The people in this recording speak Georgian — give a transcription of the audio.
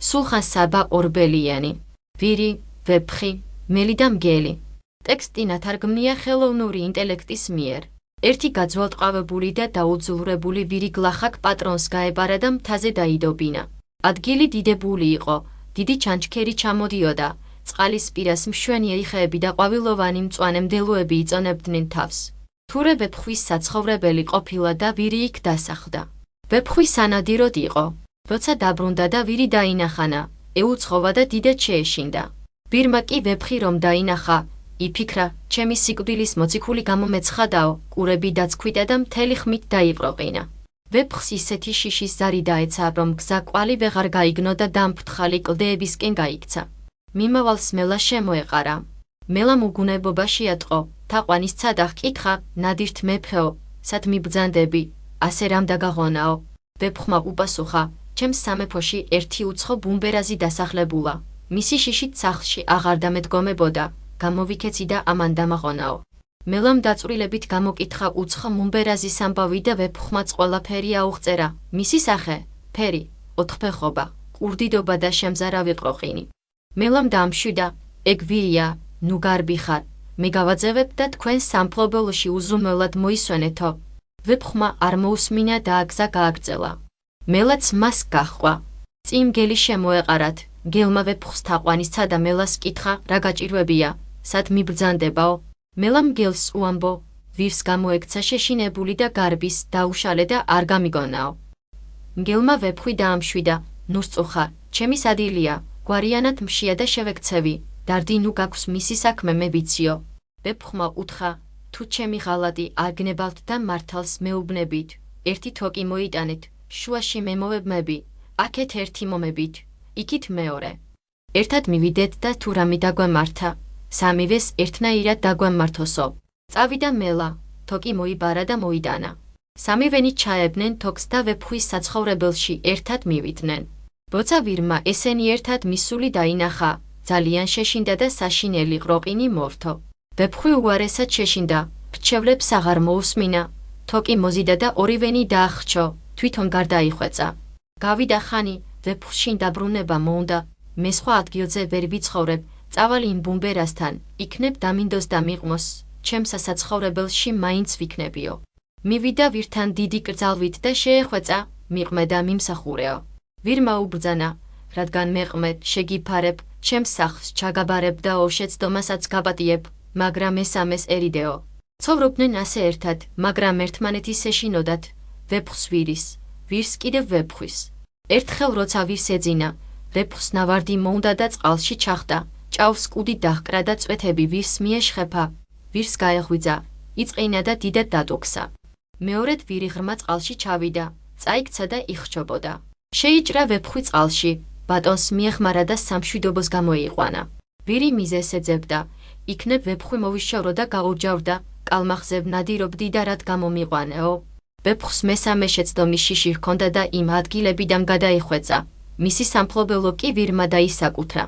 სულხან საბა ორბელიანი, ვირი, ვეფხი, მელი და მგელი. ტექსტი ნათარგმნია ხელოვნური ინტელექტის მიერ. ერთი გაძვალტყავებული და დაუძლურებული ვირი გლახაკ პატრონს გაებარა და მთაზე დაიდობინა. ადგილი დიდებული იყო, დიდი ჩანჩქერი ჩამოდიოდა, წყალის პირას მშვენიერი ხეები და ყვავილოვანი მწვანე მდელოები იწონებდნენ თავს. თურე ვეფხვის საცხოვრებელი ყოფილა და ვირი იქ დასახლდა. ვეფხვი სანადიროდ იყო, როცა დაბრუნდა და ვირი დაინახანა, ეუცხოვა და დიდად შეეშინდა. ვირმა კი ვეფხი რომ დაინახა, იფიქრა, ჩემი სიკვდილის მოციქული გამომეცხადაო, ყურები დაცქვიტა და მთელი ხმით დაიბროყინა. ვეფხს ისეთი შიშის ზარი დაეცა, რომ გზა კვალი ვეღარ გაიგნო და დამფრთხალი კლდეებისკენ გაიქცა. მიმავალს მელა შემოეყარა. მელამ უგუნებობა შეატყო, თაყვანის ცადა ჰკითხა, ნადირთ მეფეო, სად მიბრძანდები, ასე რამ დაგაღონაო. ვეფხმა უპასუხა, ჩემს სამეფოში ერთი უცხო ბუმბერაზი დასახლებულა. მისი შიშით სახლში აღარ დამედგომებოდა, გამოვიქეცი და ამან დამაღონაო. მელამ დაწვრილებით გამოკითხა უცხო ბუმბერაზის ამბავი და ვეფხვმაც ყველაფერი აუღწერა, მისი სახე, ფერი, ოთხფეხობა, ყურდიდობა და შემზარავი ყროყინი. მელამ დაამშვიდა, ეგ ვირია, ნუ გარბი ხარ, მე გავაძევებ და თქვენ სამფლობელოში უზრუნველად მოისვენეთო. ვეფხვმა არ მოусმინა და აგზა გააგრძელა. მელაც მას გაჰყვა. წინ მგელი შემოეყარათ, მგელმა ვეფხვს თაყვანის ცადა მელას კითხა, რა გაჭირვებია, სად მიბრძანდებაო. მელამ მგელს უამბო, ვირს გამოექცა შეშინებული და გარბის დაუშალე და არ გამიგონაო. მგელმა ვეფხვი დაამშვიდა, ნუ სწუხა, ჩემი სადილია, გვარიანად მშია და შევექცევი, დარდი ნუ გაქვს მისი საქმე მე ვიციო. ვეფხვმა უთხრა, თუ ჩემი ღალატი არ გნებავთ და მართალს მეუბნებით, ერთი თოკი მოიტანეთ, შუაში მემოვებმები, აქეთ ერთი მომებით, იქით მეორე. ერთად მივიდეთ და თუ რამე დაგვემართა, სამივეს ერთნაირად დაგვემართოსო. წავიდა მელა, თოკი მოიბარა და მოიტანა. სამივენი ჩაებდნენ თოკს და ვეფხვის საცხოვრებელში ერთად მივიდნენ. როცა ვირმა ესენი ერთად მისული დაინახა, ძალიან შეშინდა და საშინელი ყროყინი მორთო. ვეფხვი უარესად შეშინდა, რჩევლებს აღარ მოусმინა, თოკი მოზიდა და ორივენი დაახრჩო, თვითონ გარდაიხვეწა. გავიდა ხანი, ვეფხვში დაბრუნება მოუნდა, მე სხვა ადგილზე ვერ ვიცხოვრებ, წავალ იმ ბუმბერასთან, იქნებ დამინდოს და მიყმოს, ჩემს საცხოვრებელში მაინც ვიქნებიო. მივიდა ვირთან დიდი კრძალვით და შეეხვეწა, მიყმე და მიმსახურეო. ვირმა უბრძანა, რადგან მეყმე, შეგიფარებ, ჩემს სახლს ჩაგაბარებ და ოშეცდომასაც გაპატიებ, მაგრამ მესამეს ერიდეო. ცხოვრობდნენ ასე ერთად, მაგრამ ერთმანეთის ეშინოდათ, ვეფხვს ვირის, ვირს კიდევ ვეფხვის. ერთხელ როცა ვირს ეძინა, ვეფხვს ნავარდი მოუნდა და წყალში ჩახტა, ჭავს კუდი დაჰკრა და წვეთები ვირს მიეშხეფა, ვირს გაეღვიძა, იწყინა და დიდად დატუქსა. მეორედ ვირი ღრმა წყალში ჩავიდა, წაიქცა და იხჩობოდა. შეიჭრა ვეფხვი წყალში, ბატონს მიეხმარა და სამშვიდობოს გამოიყვანა. ვირი მიზეს ეძებდა, იქნებ ვეფხვი მოვიშორო და გაურჯავდა, კალმახზებ ნადირობდი და რად გამომიყვანეო. ვეფხვს მესამე შეცდომის შიში ჰქონდა და იმ ადგილებიდან გადაიხვეწა. მისი სამფლობელო კი ვირმა დაისაკუთრა.